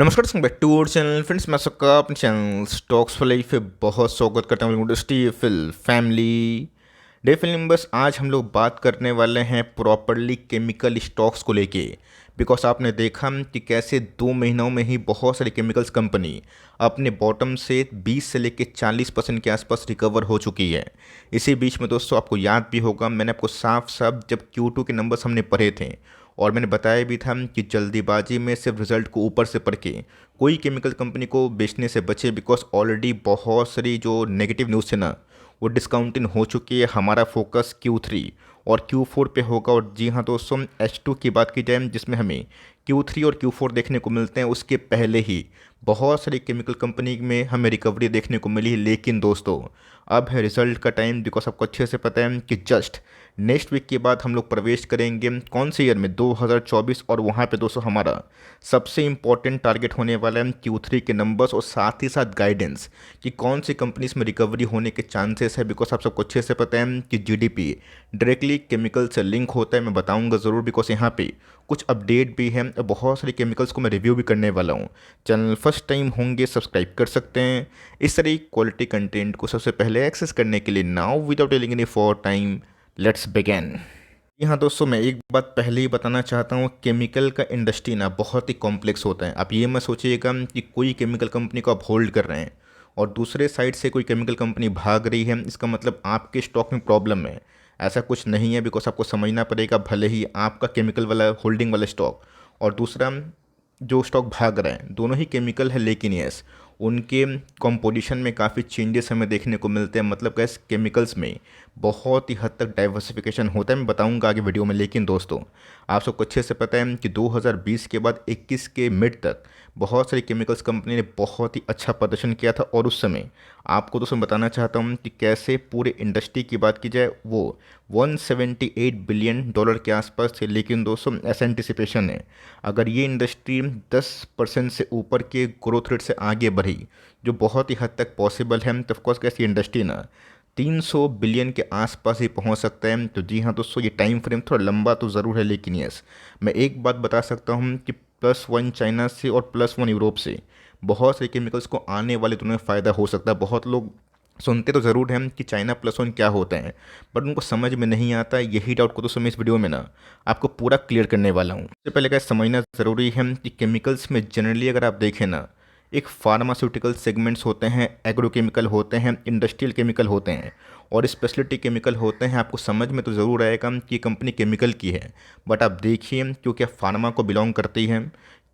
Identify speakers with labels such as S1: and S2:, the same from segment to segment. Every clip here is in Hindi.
S1: नमस्कार दोस्तों, back to our channel friends. मैं सबका अपने चैनल स्टॉक्स फॉर लाइफ पे बहुत स्वागत करता हूँ। Industry fill family day fill numbers. आज हम लोग बात करने वाले हैं प्रॉपरली केमिकल स्टॉक्स को लेके। बिकॉज आपने देखा कि कैसे 2 महीनों में ही बहुत सारी केमिकल्स कंपनी अपने बॉटम से 20 से लेके 40% के आसपास रिकवर हो चुकी है। इसी बीच में दोस्तों आपको याद भी होगा, मैंने आपको साफ साफ जब Q2 के नंबर्स हमने पढ़े थे और मैंने बताया भी था कि जल्दीबाजी में सिर्फ रिजल्ट को ऊपर से पढ़ के कोई केमिकल कंपनी को बेचने से बचे। बिकॉज ऑलरेडी बहुत सारी जो नेगेटिव न्यूज़ थे ना, वो डिस्काउंटिंग हो चुकी है। हमारा फोकस Q3 और Q4 पे होगा। और जी हाँ दोस्तों, H2 की बात की जाए जिसमें हमें Q3 और Q4 देखने को मिलते हैं, उसके पहले ही बहुत सारी केमिकल कंपनी में हमें रिकवरी देखने को मिली। लेकिन दोस्तों अब है रिजल्ट का टाइम। बिकॉज आपको अच्छे से पता है कि जस्ट नेक्स्ट वीक के बाद हम लोग प्रवेश करेंगे कौन से ईयर में, 2024। और वहाँ पे दोस्तों हमारा सबसे इंपॉर्टेंट टारगेट होने वाला है Q3 के नंबर्स और साथ ही साथ गाइडेंस कि कौन सी कंपनीज में रिकवरी होने के चांसेस है। बिकॉज आप सबको अच्छे से पता है कि जीडीपी डायरेक्टली केमिकल से लिंक होता है। मैं बताऊंगा ज़रूर, बिकॉज यहाँ पे कुछ अपडेट भी है और बहुत सारी केमिकल्स को मैं रिव्यू भी करने वाला हूँ। चैनल फर्स्ट टाइम होंगे सब्सक्राइब कर सकते हैं इस तरह क्वालिटी कंटेंट को सबसे पहले एक्सेस करने के लिए। Now without telling any for time, let's begin. जी हाँ दोस्तों, मैं एक बात पहले ही बताना चाहता हूँ, केमिकल का इंडस्ट्री ना बहुत ही कॉम्प्लेक्स होता है। आप ये मत सोचिएगा कि कोई केमिकल कंपनी को आप होल्ड कर रहे हैं और दूसरे साइड से कोई केमिकल कंपनी भाग रही है, इसका मतलब आपके स्टॉक में प्रॉब्लम है। ऐसा कुछ नहीं है। बिकॉज आपको समझना पड़ेगा, भले ही आपका केमिकल वाला होल्डिंग वाला स्टॉक और दूसरा जो स्टॉक भाग रहे हैं दोनों ही केमिकल है, लेकिन यस उनके कंपोजिशन में काफ़ी चेंजेस हमें देखने को मिलते हैं। मतलब कैसे केमिकल्स में बहुत ही हद तक डाइवर्सिफिकेशन होता है, मैं बताऊंगा आगे वीडियो में। लेकिन दोस्तों आप सबको अच्छे से पता है कि 2020 के बाद 21 के मिड तक बहुत सारी केमिकल्स कंपनी ने बहुत ही अच्छा प्रदर्शन किया था। और उस समय आपको दोस्तों बताना चाहता हूँ कि कैसे पूरे इंडस्ट्री की बात की जाए वो 178 बिलियन डॉलर के आसपास थे। लेकिन दोस्तों ऐसा एंटिसिपेशन है, अगर ये इंडस्ट्री 10% से ऊपर के ग्रोथ रेट से आगे बढ़ी, जो बहुत ही हद तक पॉसिबल है, तो ऑफकोर्स कैसी इंडस्ट्री ना 300 बिलियन के आसपास ही पहुंच सकता है। तो जी हाँ दोस्तों, ये टाइम फ्रेम थोड़ा लंबा तो ज़रूर है, लेकिन यस मैं एक बात बता सकता हूँ कि +1 चाइना से और +1 यूरोप से बहुत से केमिकल्स को आने वाले दिनों में फ़ायदा हो सकता है। बहुत लोग सुनते तो ज़रूर हैं कि चाइना +1 क्या होता है, बट उनको समझ में नहीं आता। यही डाउट को तो मैं इस वीडियो में ना आपको पूरा क्लियर करने वाला हूँ। सबसे पहले क्या समझना ज़रूरी है कि केमिकल्स में जनरली अगर आप देखें ना, एक फार्मास्यूटिकल सेगमेंट्स होते हैं, एग्रोकेमिकल होते हैं, इंडस्ट्रियल केमिकल होते हैं और स्पेशलिटी केमिकल होते हैं। आपको समझ में तो ज़रूर आएगा कि कंपनी केमिकल की है, बट आप देखिए क्योंकि फार्मा को बिलोंग करती है,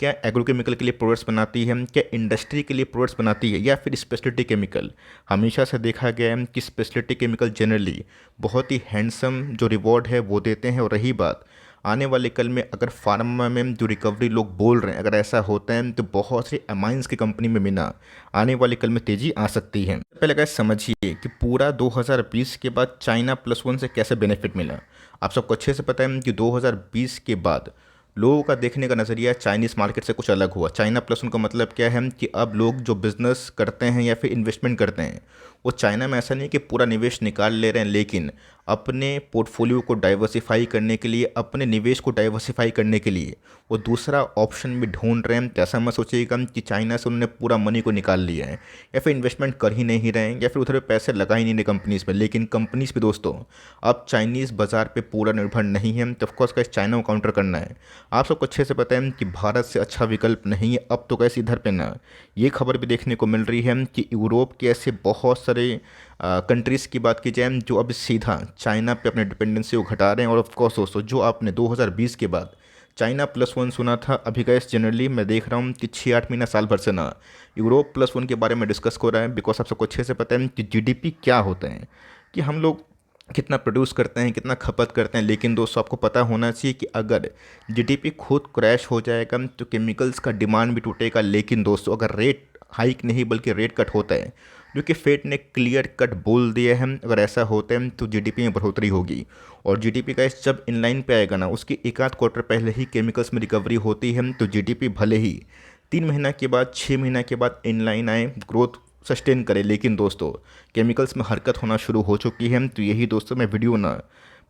S1: क्या एग्रोकेमिकल के लिए प्रोडक्ट्स बनाती है, क्या इंडस्ट्री के लिए प्रोडक्ट्स बनाती है, या फिर स्पेशलिटी केमिकल। हमेशा से देखा गया है कि स्पेशलिटी केमिकल जनरली बहुत ही हैंडसम जो रिवॉर्ड है वो देते हैं। और रही बात आने वाले कल में, अगर फार्मा में जो रिकवरी लोग बोल रहे हैं अगर ऐसा होता है, तो बहुत सी अमाइंस की कंपनी में भी ना आने वाले कल में तेज़ी आ सकती है। पहले अगर समझिए कि पूरा 2020 के बाद चाइना +1 से कैसे बेनिफिट मिला। आप सबको अच्छे से पता है कि 2020 के बाद लोगों का देखने का नज़रिया चाइनीज़ मार्केट से कुछ अलग हुआ। चाइना +1 का मतलब क्या है कि अब लोग जो बिज़नेस करते हैं या फिर इन्वेस्टमेंट करते हैं, वो चाइना में ऐसा नहीं कि पूरा निवेश निकाल ले रहे हैं, लेकिन अपने पोर्टफोलियो को डाइवर्सिफाई करने के लिए, अपने निवेश को डाइवर्सिफाई करने के लिए वो दूसरा ऑप्शन भी ढूंढ रहे हैं। तो ऐसा मत सोचिएगा कि चाइना से उन्होंने पूरा मनी को निकाल लिया है या फिर इन्वेस्टमेंट कर ही नहीं रहे हैं या फिर उधर पैसे लगा ही नहीं रहे कंपनीज़ में। लेकिन कंपनीज़ भी दोस्तों अब चाइनीज़ बाज़ार पे पूरा निर्भर नहीं है। तो ऑफकोर्स कैसे चाइना को काउंटर करना है। आप सबको अच्छे से पता है कि भारत से अच्छा विकल्प नहीं है। अब तो कैसे इधर पे ना ये खबर भी देखने को मिल रही है कि यूरोप के ऐसे बहुत सारे कंट्रीज़ की बात की जाए जो अब सीधा चाइना पे अपने डिपेंडेंसी को घटा रहे हैं। और ऑफकोर्स दोस्तों जो आपने 2020 के बाद चाइना +1 सुना था, अभी गैस जनरली मैं देख रहा हूँ कि 6-8 महीना साल भर से ना यूरोप +1 के बारे में डिस्कस हो रहा है। बिकॉज आप सबको अच्छे से पता है कि जीडीपी क्या होता है, कि हम लोग कितना प्रोड्यूस करते हैं, कितना खपत करते हैं। लेकिन दोस्तों आपको पता होना चाहिए कि अगर जीडीपी खुद क्रैश हो जाएगा तो केमिकल्स का डिमांड भी टूटेगा। लेकिन दोस्तों अगर रेट हाइक नहीं बल्कि रेट कट होता है, जो कि फेड ने क्लियर कट बोल दिया है, अगर ऐसा होता है तो जीडीपी में बढ़ोतरी होगी। और जीडीपी का जब इनलाइन पे आएगा ना, उसके एक आध क्वार्टर पहले ही केमिकल्स में रिकवरी होती है, तो जीडीपी भले ही 3 महीना के बाद 6 महीना के बाद इनलाइन आए, ग्रोथ सस्टेन करे। लेकिन दोस्तों केमिकल्स में हरकत होना शुरू हो चुकी है। तो यही दोस्तों मैं वीडियो ना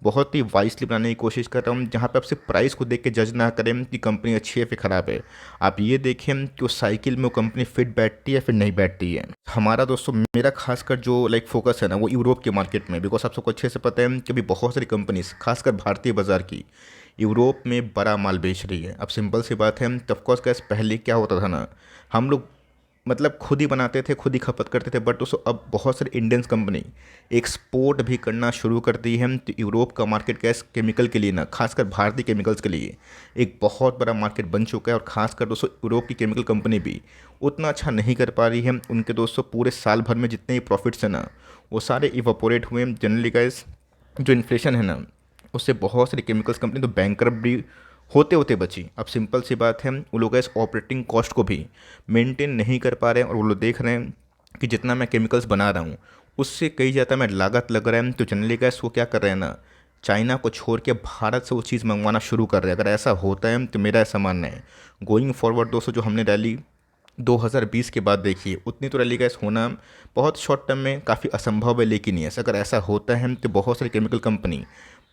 S1: बहुत ही वाइसली बनाने की कोशिश कर रहा हूँ, जहाँ पे आप सिर्फ प्राइस को देख के जज ना करें कि कंपनी अच्छी है फिर ख़राब है। आप ये देखें कि उस साइकिल में वो कंपनी फिट बैठती है फिर नहीं बैठती है। हमारा दोस्तों मेरा खासकर जो फोकस है ना वो यूरोप के मार्केट में, बिकॉज आप सबको अच्छे से पता है कि अभी बहुत सारी कंपनीज खासकर भारतीय बाज़ार की यूरोप में बड़ा माल बेच रही है। अब सिंपल सी बात है, ऑफकोर्स गैस पहले क्या होता था ना, हम लोग खुद ही बनाते थे, खुद ही खपत करते थे, बट दोस्तों अब बहुत सारी इंडियंस कंपनी एक्सपोर्ट भी करना शुरू कर दी है। तो यूरोप का मार्केट गैस केमिकल के लिए ना, खासकर भारतीय केमिकल्स के लिए एक बहुत बड़ा मार्केट बन चुका है। और खासकर दोस्तों यूरोप की केमिकल कंपनी भी उतना अच्छा नहीं कर पा रही है। उनके दोस्तों पूरे साल भर में जितने भी प्रॉफिट्स हैं ना वो सारे इवापोरेट हुए। जनरली गैस जो इन्फ्लेशन है ना उससे बहुत सारी केमिकल्स कंपनी तो बैंकरप्ट भी होते होते बची। अब सिंपल सी बात है, वो लोग इस ऑपरेटिंग कॉस्ट को भी मेंटेन नहीं कर पा रहे हैं और वो लोग देख रहे हैं कि जितना मैं केमिकल्स बना रहा हूँ उससे कई ज़्यादा मैं लागत लग रहा है। तो जनरली गैस वो क्या कर रहे हैं ना, चाइना को छोड़ के भारत से वो चीज़ मंगवाना शुरू कर रहे हैं। अगर ऐसा होता है तो मेरा ऐसा मानना है गोइंग फॉरवर्ड दोस्तों जो हमने रैली 2020 के बाद देखी है उतनी तो रैली गैस होना बहुत शॉर्ट टर्म में काफ़ी असंभव है। लेकिन यस अगर ऐसा होता है तो बहुत सारी chemical company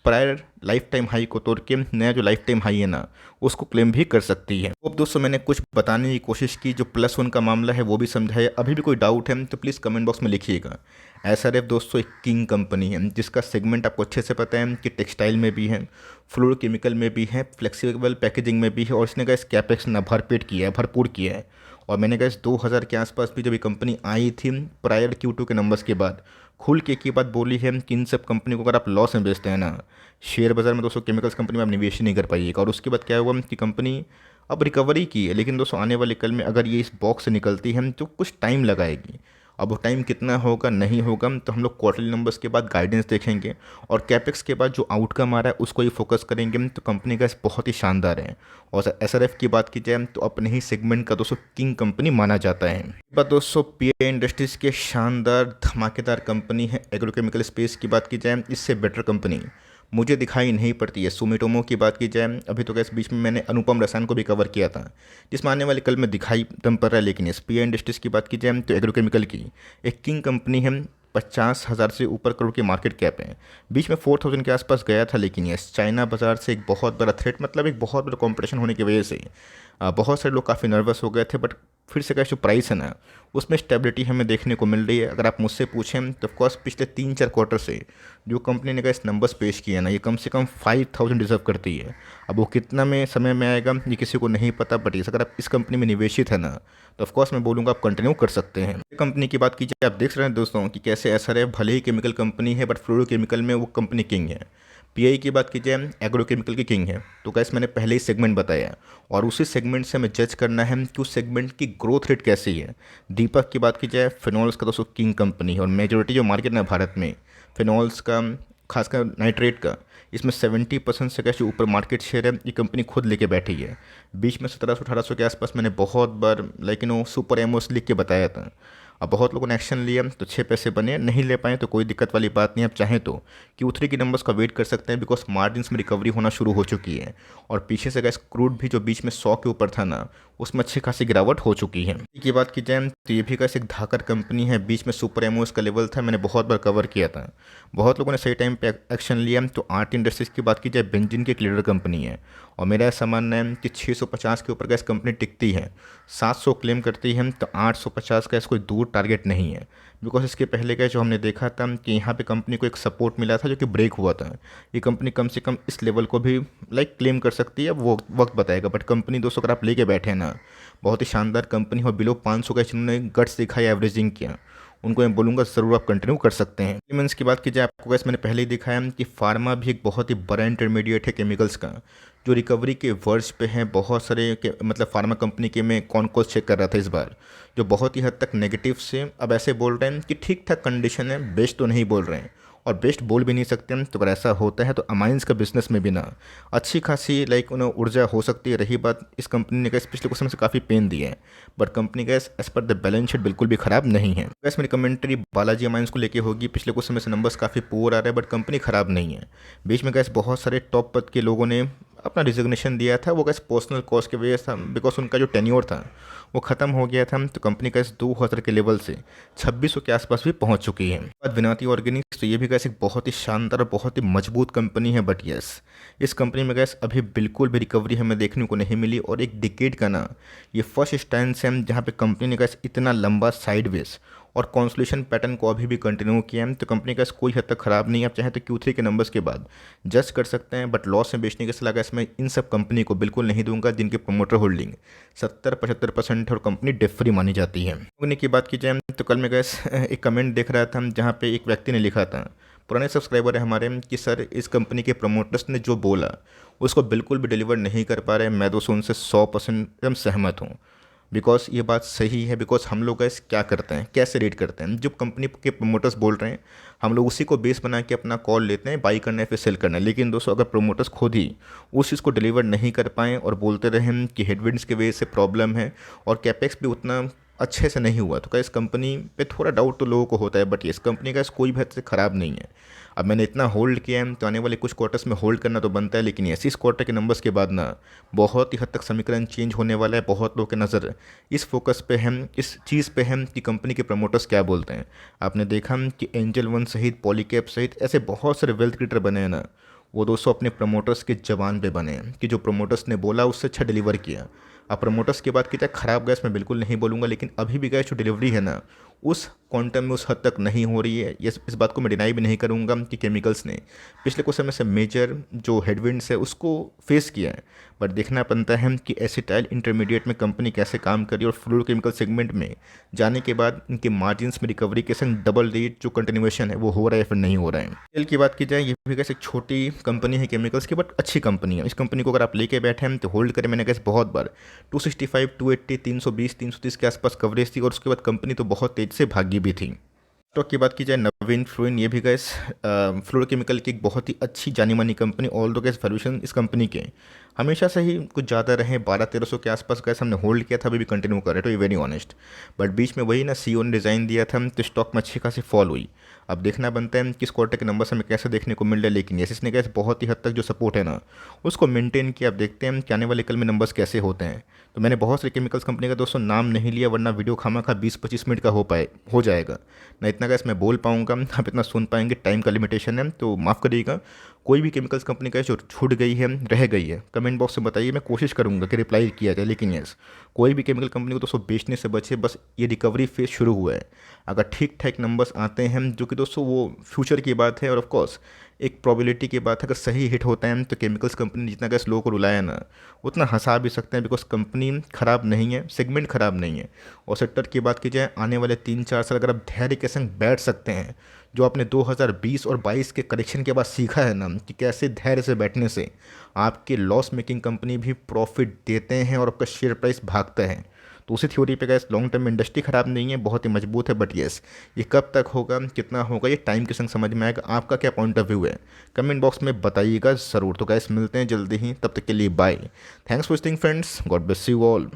S1: prior life time high को तोड़ के नया जो लाइफ टाइम हाई है ना उसको क्लेम भी कर सकती है। अब दोस्तों मैंने कुछ बताने की कोशिश की, जो +1 का मामला है वो भी समझाया। अभी भी कोई डाउट है तो प्लीज़ कमेंट बॉक्स में लिखिएगा। एसआरएफ दोस्तों एक किंग कंपनी है जिसका सेगमेंट आपको अच्छे से पता है कि टेक्सटाइल में भी है, फ्लोर केमिकल में भी है, फ्लेक्सिबल पैकेजिंग में भी है। और इसने गैस कैपेक्स ना भरपेट किया है, भरपूर किया है। और मैंने गैस 2000 के आसपास भी जब ये कंपनी आई थी प्रायर Q2 के नंबर्स के बाद खुल के एक ही बात बोली है कि इन सब कंपनी को अगर आप लॉस में बेचते हैं ना, शेयर बाज़ार में दोस्तों केमिकल्स कंपनी में आप निवेश ही नहीं कर पाइएगा। और उसके बाद क्या हुआ कि कंपनी अब रिकवरी की है, लेकिन दोस्तों आने वाले कल में अगर ये इस बॉक्स से निकलती है तो कुछ टाइम लगाएगी। अब वो टाइम कितना होगा नहीं होगा तो हम लोग क्वार्टरली नंबर्स के बाद गाइडेंस देखेंगे और कैपेक्स के बाद जो आउटकम आ रहा है उसको ही फोकस करेंगे। तो कंपनी का बहुत ही शानदार है। और एसआरएफ की बात की जाए तो अपने ही सेगमेंट का दोस्तों किंग कंपनी माना जाता है। बात दोस्तों पीआई इंडस्ट्रीज़ के शानदार धमाकेदार कंपनी है। एग्रोकेमिकल स्पेस की बात की जाए इससे बेटर कंपनी मुझे दिखाई नहीं पड़ती है। सुमिटोमो की बात की जाए अभी तो इस बीच में मैंने अनुपम रसायन को भी कवर किया था जिसमें आने वाले कल में दिखाई दम पड़ रहा है। लेकिन इस पीआई इंडस्ट्रीज़ की बात की जाए तो एग्रोकेमिकल की एक किंग कंपनी है। 50,000 से ऊपर करोड़ की मार्केट कैप है। बीच में 4,000 के आसपास गया था, लेकिन ये चाइना बाज़ार से एक बहुत बड़ा थ्रेट एक बहुत बड़ा कंपटीशन होने की वजह से बहुत सारे लोग काफ़ी नर्वस हो गए थे। बट फिर से का जो प्राइस है ना उसमें स्टेबिलिटी हमें देखने को मिल रही है। अगर आप मुझसे पूछें तो ऑफकोर्स पिछले 3-4 क्वार्टर से जो कंपनी ने इस नंबर्स पेश किए हैं ना ये कम से कम 5,000 डिजर्व करती है। अब वो कितना में समय में आएगा ये किसी को नहीं पता, बट अगर आप इस कंपनी में निवेशित है ना तो ऑफकोर्स मैं बोलूँगा आप कंटिन्यू कर सकते हैं। कंपनी की बात कीजिए, आप देख रहे हैं दोस्तों कि कैसे एसआरएफ भले ही केमिकल कंपनी है बट फ्लोरोकेमिकल में वो कंपनी किंग है। पीआई की बात की जाए एग्रोकेमिकल की किंग है। तो गैस मैंने पहले ही सेगमेंट बताया और उसी सेगमेंट से हमें जज करना है कि उस सेगमेंट की ग्रोथ रेट कैसी है। दीपक की बात की जाए फिनॉल्स का दोस्तों किंग कंपनी है और मेजोरिटी जो मार्केट है भारत में फिनॉल्स का खासकर नाइट्रेट का इसमें 70% से कैसे ऊपर मार्केट शेयर है। ये कंपनी खुद लेके बैठी है। बीच में 1700-1800 के आसपास मैंने बहुत बार सुपर एमओस लिख के बताया था। अब बहुत लोगों ने एक्शन लिया तो 6 पैसे बने, नहीं ले पाए तो कोई दिक्कत वाली बात नहीं। आप चाहें तो Q3 की नंबर्स का वेट कर सकते हैं बिकॉज मार्जिन्स में रिकवरी होना शुरू हो चुकी है। और पीछे से गैस क्रूड भी जो बीच में 100 के ऊपर था ना उसमें अच्छी खासी गिरावट हो चुकी है। की बात की जाए तो ये भी कैसे एक धाकर कंपनी है। बीच में सुपर एमओस का लेवल था, मैंने बहुत बार कवर किया था। बहुत लोगों ने सही टाइम पे एक्शन लिया। तो आर्ट इंडस्ट्रीज़ की बात की जाए बेंजिन की एक लीडर कंपनी है और मेरा ऐसा मानना है कि 650 के ऊपर गैस कंपनी टिकती है। 700 क्लेम करती है तो 850 का कोई दूर टारगेट नहीं है। बिकॉज इसके पहले का जो हमने देखा था कि यहाँ पे कंपनी को एक सपोर्ट मिला था जो कि ब्रेक हुआ था। ये कंपनी कम से कम इस लेवल को भी क्लेम कर सकती है, वो वक्त बताएगा। बट कंपनी दोस्तों अगर आप लेके बैठे हैं ना बहुत ही शानदार कंपनी और बिलो 500 का जिन्होंने गट्स दिखाया, एवरेजिंग किया, उनको मैं बोलूँगा ज़रूर आप कंटिन्यू कर सकते हैं। एलिमेंट्स की बात की जाए आपको गैस मैंने पहले ही दिखाया कि फार्मा भी एक बहुत ही बड़ा इंटरमीडिएट है केमिकल्स का जो रिकवरी के वर्ष पे है। बहुत सारे फार्मा कंपनी के मैं कौन कॉल चेक कर रहा था इस बार जो बहुत ही हद तक नेगेटिव से अब ऐसे बोल रहे हैं कि ठीक ठाक कंडीशन है, बेस्ट तो नहीं बोल रहे हैं और बेस्ट बोल भी नहीं सकते हैं। तो अगर ऐसा होता है तो अमाइंस का बिजनेस में भी ना अच्छी खासी उन्हें ऊर्जा हो सकती है। रही बात इस कंपनी ने गैस पिछले कुछ समय से काफ़ी पेन दिया है but company gas as per the balance sheet बिल्कुल भी ख़राब नहीं है। गैस मेरी कमेंट्री बालाजी अमाइंस को लेके होगी। पिछले कुछ समय से नंबर्स काफ़ी पुअर आ रहे हैं बट कंपनी ख़राब नहीं है। बीच में गैस बहुत सारे टॉप पद के लोगों ने अपना रिजिग्नेशन दिया था, वो गैस पर्सनल कॉज की वजह से था, बिकॉज उनका जो टेन्योर था वो ख़त्म हो गया था। तो कंपनी गैस 2000 के लेवल से 2600 के आसपास भी पहुंच चुकी है। बाद विनाती ऑर्गेनिक्स, तो ये भी गैस एक बहुत ही शानदार और बहुत ही मजबूत कंपनी है, बट यस इस कंपनी में गैस अभी बिल्कुल भी रिकवरी हमें देखने को नहीं मिली। और एक डिकेड का ना ये फर्स्ट स्टैंड है जहाँ पे कंपनी ने गैस इतना लंबा साइडवेज और कॉन्सोलेशन पैटर्न को अभी भी कंटिन्यू किया है। तो कंपनी का कोई हद तक ख़राब नहीं है, आप चाहे तो Q3 के नंबर्स के बाद जज कर सकते हैं, बट लॉस में बेचने की सलाह इसमें इन सब कंपनी को बिल्कुल नहीं दूंगा जिनके प्रमोटर होल्डिंग 70-75% है और कंपनी डेट फ्री मानी जाती है। होने की बात की जाए तो कल मैं गैस एक कमेंट देख रहा था जहाँ पे एक व्यक्ति ने लिखा था, पुराने सब्सक्राइबर है हमारे, कि सर इस कंपनी के प्रमोटर्स ने जो बोला उसको बिल्कुल भी डिलीवर नहीं कर पा रहे। मैं दोस्तों उनसे 100% एकदम सहमत हूँ, बिकॉज ये बात सही है। बिकॉज हम लोग गैस क्या करते हैं, कैसे रेट करते हैं, जो कंपनी के प्रमोटर्स बोल रहे हैं हम लोग उसी को बेस बना के अपना कॉल लेते हैं, बाई करना है फिर सेल करना है। लेकिन दोस्तों अगर प्रमोटर्स खुद ही उस चीज़ को डिलीवर नहीं कर पाएँ और बोलते रहें कि हेडविंड्स की वजह से प्रॉब्लम है और कैपेक्स भी उतना अच्छे से नहीं हुआ, तो क्या इस कंपनी पे थोड़ा डाउट तो लोगों को होता है। बट इस कंपनी का कोई भी हद से ख़राब नहीं है। अब मैंने इतना होल्ड किया है तो आने वाले कुछ क्वार्टर्स में होल्ड करना तो बनता है, लेकिन इस क्वार्टर के नंबर्स के बाद ना बहुत ही हद तक समीकरण चेंज होने वाला है। बहुत लोगों की नज़र इस फोकस पे है, इस चीज़ पे है कि कंपनी के प्रमोटर्स क्या बोलते हैं। आपने देखा कि एंजल वन सहित पॉलीकैप सहित ऐसे बहुत सारे वेल्थ क्रिएटर बने हैं ना, वो दोस्तों अपने प्रमोटर्स के जवान पे बने हैं कि जो प्रमोटर्स ने बोला उससे अच्छा डिलीवर किया। अब प्रमोटर्स की बात की जाए, ख़राब गैस मैं बिल्कुल नहीं बोलूँगा, लेकिन अभी भी गैस जो डिलीवरी है ना उस क्वांटम में उस हद तक नहीं हो रही है। इस बात को मैं डिनाई भी नहीं करूँगा कि केमिकल्स ने पिछले कुछ समय से मेजर जो हेडविंड्स है उसको फेस किया है। बट देखना बनता है कि एसिटाइल इंटरमीडिएट में कंपनी कैसे काम करी और फ्लोरोकेमिकल सेगमेंट में जाने के बाद इनके मार्जिन्स में रिकवरी के संग डबल रेट जो कंटिन्यूएशन है वो हो रहा है फिर नहीं हो रहा है। तेल की बात की जाए, ये भी कैसे एक छोटी कंपनी है केमिकल्स की, बट अच्छी कंपनी है। इस कंपनी को अगर आप लेके बैठे हैं तो होल्ड करें। मैंने कैसे बहुत बार 265, 280, 320, 330 के आसपास कवरेज थी और उसके बाद कंपनी तो बहुत तेज से भागी भी थी। स्टॉक की बात की जाए नवीन फ्लोरिन, ये भी गैस फ्लोरोकेमिकल की एक बहुत ही अच्छी जानी मानी कंपनी। ऑल दो गैस वैल्यूएशन इस कंपनी के हमेशा से ही कुछ ज़्यादा रहे, 1200-1300 के आसपास गैस हमने होल्ड किया था, अभी भी कंटिन्यू कर रहे तो ये वेरी ऑनेस्ट। बट बीच में वही ना CEO ने डिज़ाइन दिया था तो स्टॉक में अच्छी खासी फॉल हुई। अब देखना बनता है किस क्वार्टर के नंबर हमें कैसे देखने को मिल रहा है, लेकिन यस इसने गैस बहुत ही हद तक जो सपोर्ट है ना उसको मेंटेन किया। अब देखते हैं कि आने वाले कल में नंबर्स कैसे होते हैं। तो मैंने बहुत सारे केमिकल्स कंपनी का दोस्तों नाम नहीं लिया, वरना वीडियो खामा खा 20-25 मिनट का हो जाएगा ना, इतना गैस मैं बोल पाऊंगा, आप इतना सुन पाएंगे, टाइम का लिमिटेशन है तो माफ़ करिएगा। कोई भी केमिकल्स कंपनी का जो छूट गई है रह गई है कमेंट बॉक्स में बताइए, मैं कोशिश करूंगा कि रिप्लाई किया जाए। लेकिन यस कोई भी केमिकल कंपनी को दोस्तों बेचने से बचे, बस ये रिकवरी फेज शुरू हुआ है। अगर ठीक ठाक नंबर्स आते हैं जो कि दोस्तों वो फ्यूचर की बात है और ऑफ कोर्स एक प्रोबेबिलिटी की बात है, अगर सही हिट होता है तो केमिकल्स कंपनी जितना गैस लोगों को रुलाया ना उतना हंसा भी सकते हैं, बिकॉज कंपनी ख़राब नहीं है, सेगमेंट ख़राब नहीं है। और सेक्टर की बात की जाए आने वाले 3-4 साल अगर आप धैर्य के संग बैठ सकते हैं, जो आपने 2020 और 22 के करेक्शन के बाद सीखा है ना कि कैसे धैर्य से बैठने से आपके लॉस मेकिंग कंपनी भी प्रॉफिट देते हैं और आपका शेयर प्राइस भागता है, तो उसी थ्योरी पे गैस लॉन्ग टर्म में इंडस्ट्री ख़राब नहीं है, बहुत ही मजबूत है। बट येस ये कब तक होगा, कितना होगा, ये टाइम के संग समझ में आएगा। आपका क्या पॉइंट ऑफ व्यू है कमेंट बॉक्स में बताइएगा ज़रूर। तो गैस मिलते हैं जल्दी ही, तब तक के लिए bye. Thanks for watching friends, God bless you all.